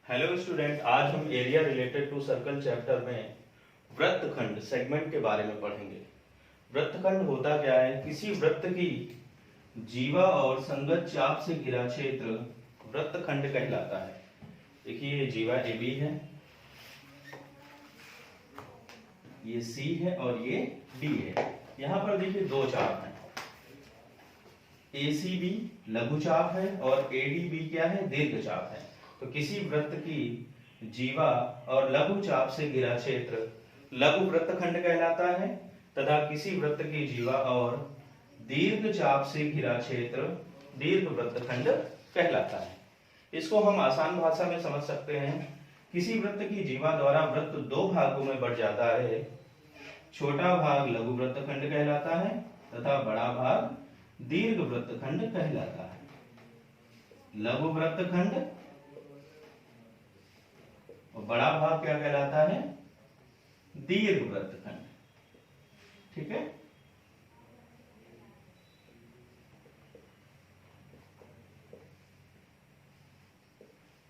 Hello student, आज हम area related to circle chapter में वृत्तखंड सेगमेंट के बारे में पढ़ेंगे। वृत्तखंड होता क्या है? किसी वृत्त की जीवा और संगत चाप से घिरा क्षेत्र वृत्तखंड कहलाता है। देखिए, ये जीवा AB है, ये C है और ये D है। यहाँ पर देखिए दो चाप हैं, ACB लघु चाप है और ADB क्या है? दीर्घ चाप है। तो किसी वृत्त की जीवा और लघु चाप से घिरा क्षेत्र लघु वृत्तखंड कहलाता है तथा किसी वृत्त की जीवा और दीर्घ चाप से घिरा क्षेत्र दीर्घ वृत्तखंड कहलाता है। इसको हम आसान भाषा में समझ सकते हैं। किसी वृत्त की जीवा द्वारा वृत्त दो भागों में बढ़ जाता है। छोटा भाग लघु वृत्तखंड कहलाता है तथा बड़ा भाग दीर्घ वृत्तखंड कहलाता है। लघु वृत्तखंड और बड़ा भाग क्या कहलाता है? दीर्घ वृत्तखंड। ठीक है।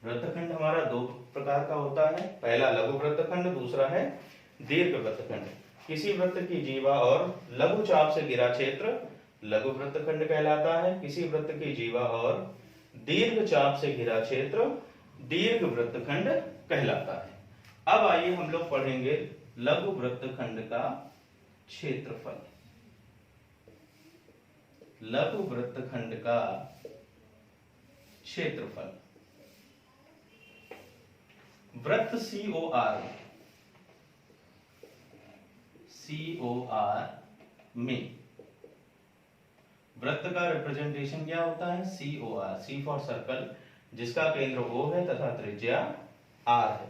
वृत्तखंड हमारा दो प्रकार का होता है, पहला लघु वृत्तखंड, दूसरा है दीर्घ वृत्तखंड। किसी वृत्त की जीवा और लघु चाप से घिरा क्षेत्र लघु वृत्तखंड कहलाता है। किसी वृत्त की जीवा और दीर्घ चाप से घिरा क्षेत्र दीर्घ वृत्तखंड कहलाता है। अब आइए हम लोग पढ़ेंगे लघु वृत्तखंड का क्षेत्रफल। लघु वृत्तखंड का क्षेत्रफल। वृत्त COR में वृत्त का रिप्रेजेंटेशन क्या होता है? COR, C फॉर सर्कल, जिसका केंद्र O है तथा त्रिज्या R है।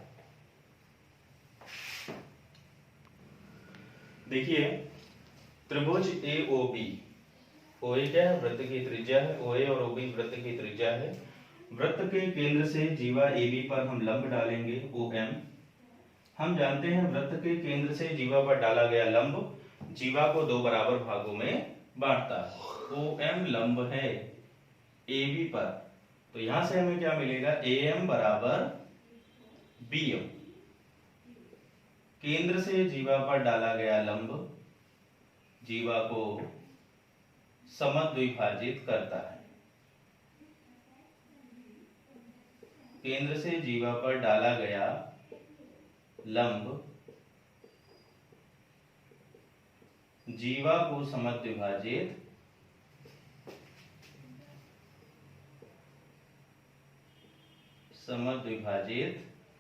देखिए, त्रिभुज AOB, OA क्या है? वृत्त की त्रिज्या है। OA और OB वृत्त की त्रिज्या है। वृत्त के केंद्र से जीवा AB पर हम लंब डालेंगे OM। हम जानते हैं वृत्त के केंद्र से जीवा पर डाला गया लंब जीवा को दो बराबर भागों में बांटता है। OM लंब है AB पर, तो यहां से हमें क्या मिलेगा? AM बराबर BM। केंद्र से जीवा पर डाला गया लंब जीवा को समद्विभाजित करता है। केंद्र से जीवा पर डाला गया लंब जीवा को समद्विभाजित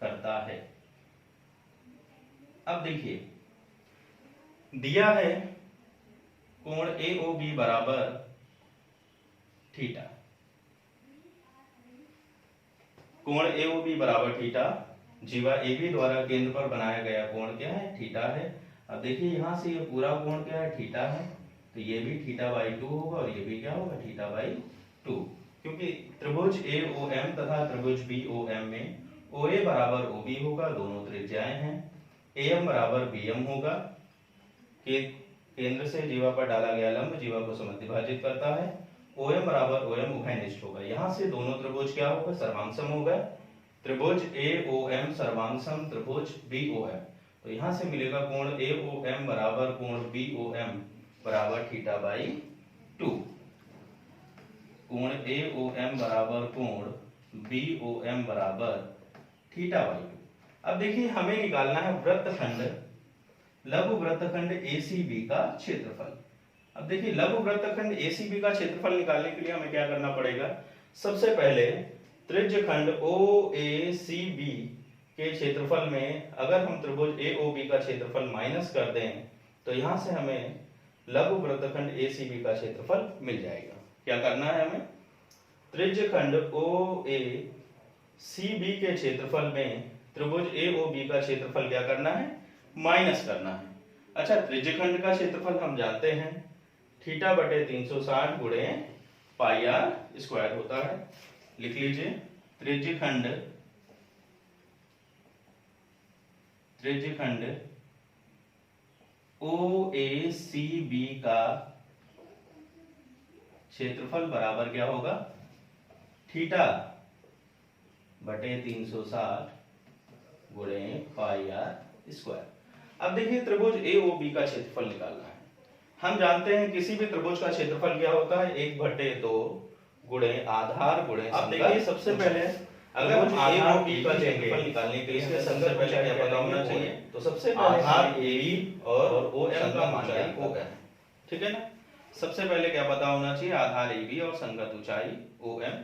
करता है। अब देखिए, दिया है कोण AOB बराबर थीटा। कोण AOB बराबर थीटा, जीवा AB द्वारा केंद्र पर बनाया गया कोण क्या है? थीटा है। अब देखिए, यहां से ये पूरा कोण क्या है? थीटा है, तो ये भी θ/2 होगा और ये भी क्या होगा? θ/2। क्योंकि त्रिभुज AOM तथा त्रिभुज BOM में OA बराबर OB होगा, दोनों त्रिज्याएं हैं। AM बराबर BM होगा। केंद्र से जीवा पर डाला गया लंब जीवा को समद्विभाजित करता है। OM बराबर OM उभयनिष्ठ होगा। यहां से दोनों त्रिभुज क्या होगा? सर्वांगसम होगा। त्रिभुज AOM सर्वांगसम त्रिभुज BOM, तो यहां से मिलेगा कोण AOM बराबर कोण BOM बराबर θ/2। कोण AOM बराबर कोण BOM बराबर θ/2। अब देखिए, हमें निकालना है वृत्तखंड लघु वृत्तखंड ACB का क्षेत्रफल। अब देखिए, लघु वृत्तखंड ACB का क्षेत्रफल निकालने के लिए हमें क्या करना पड़ेगा? सबसे पहले त्रिज्यखंड OACB के क्षेत्रफल में अगर हम त्रिभुज AOB का क्षेत्रफल माइनस कर दें तो यहां से हमें लघु वृत्तखंड ACB का क्षेत्रफल मिल जाएगा। क्या करना है हमें? त्रिज्यखंड OACB के क्षेत्रफल में त्रिभुज AOB का क्षेत्रफल क्या करना है? माइनस करना है। अच्छा, त्रिज्यखंड का क्षेत्रफल हम जानते हैं θ/360 गुणे πr² होता है। लिख लीजिए, त्रिज्यखंड OACB का क्षेत्रफल बराबर क्या होगा? थीटा बटे 360 गुणे पाई आर स्क्वायर। अब देखिए त्रिभुज ए ओ बी का क्षेत्रफल निकालना है। हम जानते हैं किसी भी त्रिभुज का क्षेत्रफल क्या होता है, 1/2 गुणे आधार गुणे। अब देखिए सबसे पहले अगर हम ए ओ बी का क्षेत्रफल निकालने के लिए इसके सबसे पहले क्या पता होना चाहिए, तो सबसे पहले आधार ए बी और ओ एम का ऊंचाई ओ एम, ठीक है ना। सबसे पहले क्या पता होना चाहिए, आधार ए बी और संगत ऊंचाई ओ एम।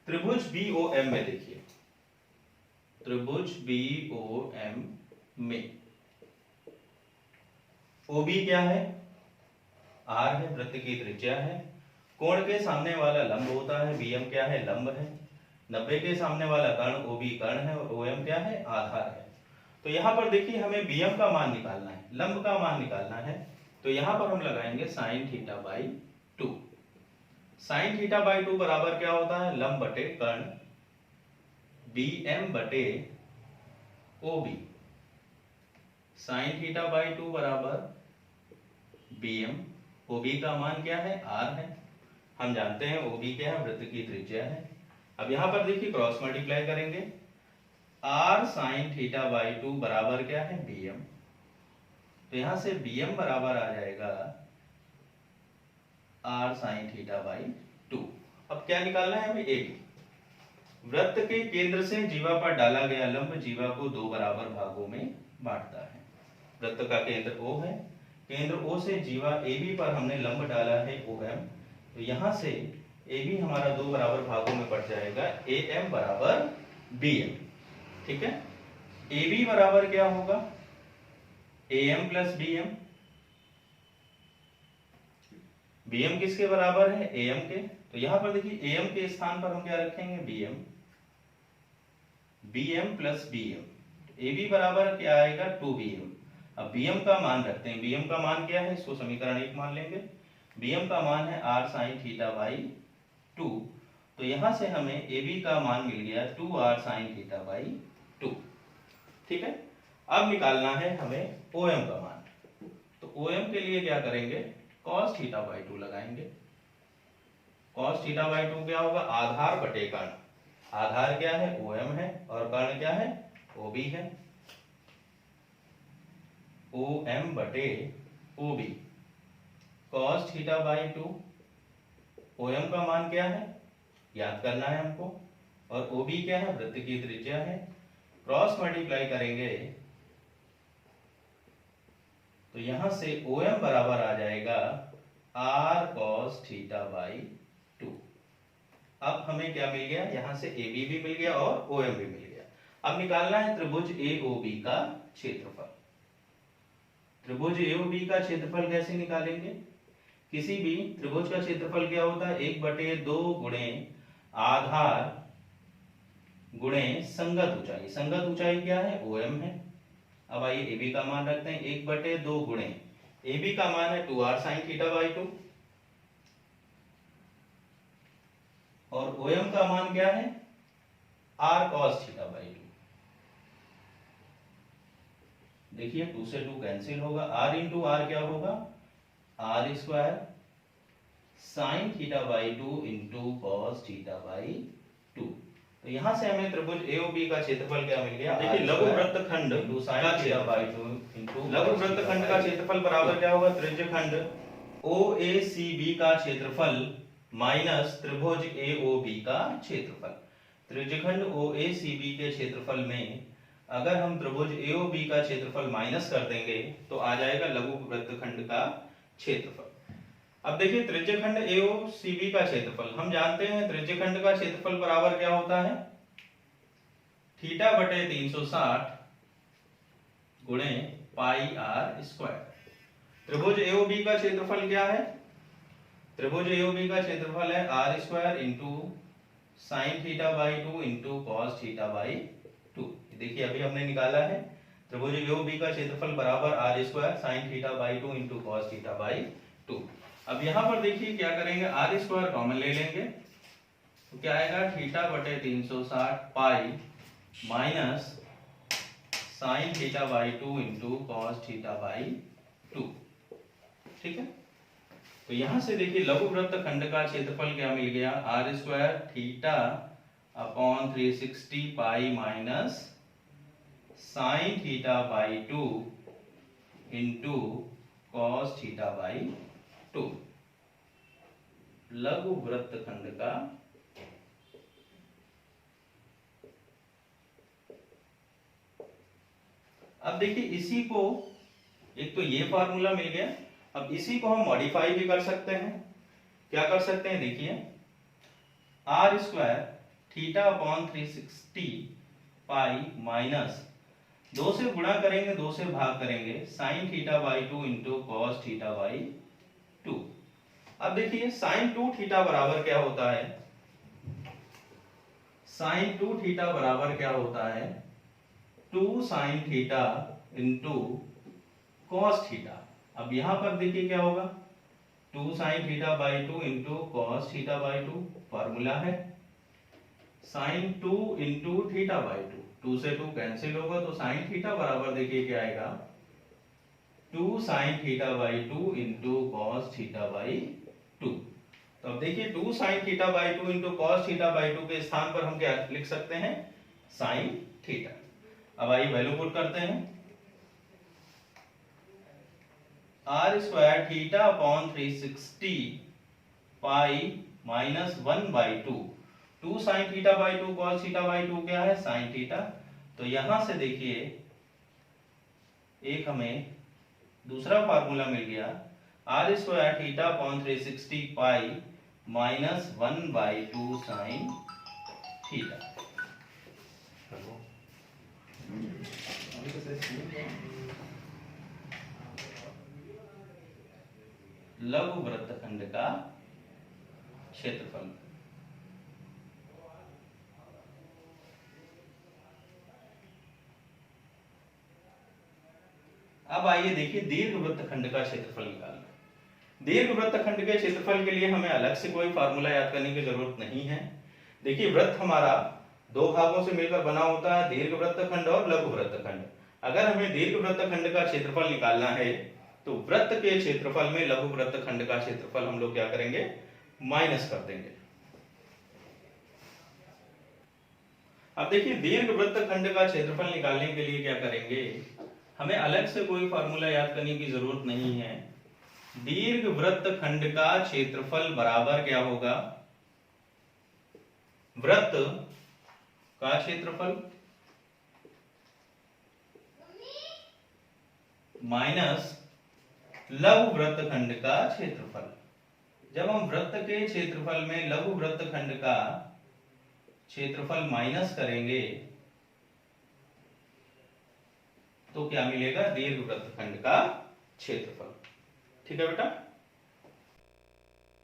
त्रिभुज बी ओ एम में देखिए, त्रिभुज बी ओ एम में ओ बी क्या है, आर है, वृत्त की त्रिज्या है, कोण के सामने वाला लंब होता है, बी एम क्या है, लंब है, 90 के सामने वाला कर्ण ओ बी कर्ण है और ओ एम क्या है, आधार है। तो यहां पर देखिए हमें बी एम का मान निकालना है, लंब का मान निकालना है। तो यहां पर हम लगाएंगे sign theta by 2। Sine theta by 2 बराबर क्या होता है, लंब बटे कर्ण बी एम बटे O B. Sine theta by 2 बराबर बी एम, ओ बी का मान क्या है, आर है, हम जानते हैं ओ बी क्या है, वृत्त की त्रिज्या है। अब यहां पर देखिए क्रॉस मल्टीप्लाई करेंगे, आर साइन थीटा बाई 2 बराबर क्या है, बी एम। तो यहां से बी एम बराबर आ जाएगा आर साइन थीटा बाई 2। अब क्या निकालना है हमें, ए बी। वृत्त के केंद्र से जीवा पर डाला गया लंब जीवा को 2 बराबर भागों में बांटता है। वृत्त का केंद्र O है, केंद्र O से जीवा AB पर हमने लंब डाला है OM। तो यहां से AB हमारा 2 बराबर भागों में बढ़ जाएगा, AM बराबर BM, ठीक है। AB बराबर क्या होगा, AM प्लस BM। BM किसके बराबर है, AM के। तो यहां पर देखिए AM के स्थान पर हम क्या रखेंगे, BM, BM plus BM। AB बराबर क्या आएगा, 2BM। अब BM का मान रखते हैं, BM का मान क्या है, इसको समीकरण 1 मान लेंगे। BM का मान है r sin थीटा बाई 2। तो यहां से हमें AB का मान मिल गया 2r sin थीटा बाई 2, ठीक है। अब निकालना है हमें OM का मान। तो OM के लिए क्या करेंगे, cos थीटा बाई 2 लगाएंगे। cos थीटा बाई 2 क्या होगा, आधार बटे कर्ण। आधार क्या है, OM है, और कर्ण क्या है, OB है। OM बटे OB, cos theta by 2। OM का मान क्या है, याद करना है हमको, और OB क्या है, वृत्त की त्रिज्या है। क्रॉस मल्टीप्लाई करेंगे तो यहां से OM बराबर आ जाएगा r cos थीटा बाई 2। अब हमें क्या मिल गया, यहां से AB भी मिल गया और OM भी मिल गया। अब निकालना है त्रिभुज AOB का क्षेत्रफल। त्रिभुज AOB का क्षेत्रफल कैसे निकालेंगे, किसी भी त्रिभुज का क्षेत्रफल क्या होता है, 1/2 गुणे आधार गुणे संगत ऊंचाई। संगत ऊंचाई क्या है, OM है। अब आइए AB का मान रखते हैं, 1/2 गुणे AB का मान है 2r sin थीटा बाई 2, और OM का मान क्या है, r cos थीटा बाई 2। देखिए 2 से 2 कैंसिल होगा, r इंटू आर क्या होगा, r square sine theta by 2 into cos theta by 2। तो यहां से हमें त्रिभुज AOB का क्षेत्रफल क्या मिल गया, देखिए लघु वृत्तखंड का क्षेत्रफल इंटू लघु वृत्तखंड का क्षेत्रफल बराबर क्या होगा, त्रिज्यखंड OACB का क्षेत्रफल माइनस त्रिभुज AOB का क्षेत्रफल। त्रिज्यखंड OACB के क्षेत्रफल में अगर हम त्रिभुज AOB का क्षेत्रफल माइनस कर देंगे तो आ जाएगा लघु वृत्तखंड का क्षेत्रफल। अब देखिए त्रिज्यखंड AOCB का क्षेत्रफल, हम जानते हैं त्रिज्यखंड का क्षेत्रफल बराबर क्या होता है, थीटा बटे 360 गुणे पाई आर स्क्वायर। त्रिभुज AOB का क्षेत्रफल क्या है, त्रिभुज AOB का क्षेत्रफल है r square into sine theta by 2 into cos theta by 2। देखिए अभी हमने निकाला है त्रिभुज AOB का क्षेत्रफल बराबर r square sine theta by 2 into cos theta by 2। अब यहां पर देखिए क्या करेंगे, r स्क्वायर कॉमन ले लेंगे तो क्या आएगा, थीटा बटे 360 pi minus sine theta by 2 into cos theta by 2, ठीक है। तो यहां से देखिए लघु वृत्त खंड का क्षेत्रफल क्या मिल गया, R square theta upon 360 pi minus sine theta by 2 into cos theta by 2। लघु वृत्त खंड का अब देखिए इसी को, एक तो ये फार्मूला मिल गया, अब इसी को हम मॉडिफाई भी कर सकते हैं। क्या कर सकते हैं, देखिए R square theta upon 360 pi minus 2 से गुणा करेंगे 2 से भाग करेंगे sine theta by 2 into cos theta by 2। अब देखिए साइन 2 थीटा बराबर क्या होता है, साइन 2 थीटा बराबर क्या होता है, 2 sine theta into cos theta. अब यहां पर देखिए क्या होगा, 2 sine theta by 2 into cos theta by 2, formula है साइन 2 इंटू थीटा बाई 2, 2 से 2 कैंसिल होगा तो साइन थीटा बराबर देखिए क्या आएगा, 2 sine theta by 2 into cos theta by 2। तो अब देखिए 2 sine theta by 2 into cos theta by 2 के स्थान पर हम क्या लिख सकते हैं, साइन थीटा। अब आइए वैल्यू पुट करते हैं, R square theta upon 360 pi minus 1 by 2, 2 sine theta by 2 cos theta by 2 क्या है, साइन थीटा। तो यहां से देखिए एक हमें दूसरा फार्मूला मिल गया, R square theta upon 360 pi minus 1 by 2 sine theta. लघु वृत्तखंड का क्षेत्रफल। अब आइए देखिए दीर्घ वृत्तखंड का क्षेत्रफल निकालना। दीर्घ वृत्तखंड के क्षेत्रफल के लिए हमें अलग से कोई फार्मूला याद करने की जरूरत नहीं है। देखिए वृत्त हमारा दो भागों से मिलकर बना होता है, दीर्घ वृत्तखंड और लघु वृत्तखंड। अगर हमें दीर्घ वृत्तखंड का क्षेत्रफल निकालना है तो वृत्त के क्षेत्रफल में लघु वृत्तखंड का क्षेत्रफल हम लोग क्या करेंगे, माइनस कर देंगे। अब देखिए दीर्घ वृत्तखंड का क्षेत्रफल निकालने के लिए क्या करेंगे, हमें अलग से कोई फार्मूला याद करने की जरूरत नहीं है। दीर्घ वृत्तखंड का क्षेत्रफल बराबर क्या होगा, वृत्त का क्षेत्रफल माइनस लघु वृत्तखंड का क्षेत्रफल। जब हम वृत्त के क्षेत्रफल में लघु वृत्तखंड का क्षेत्रफल माइनस करेंगे तो क्या मिलेगा, दीर्घ वृत्तखंड का क्षेत्रफल। ठीक है बेटा।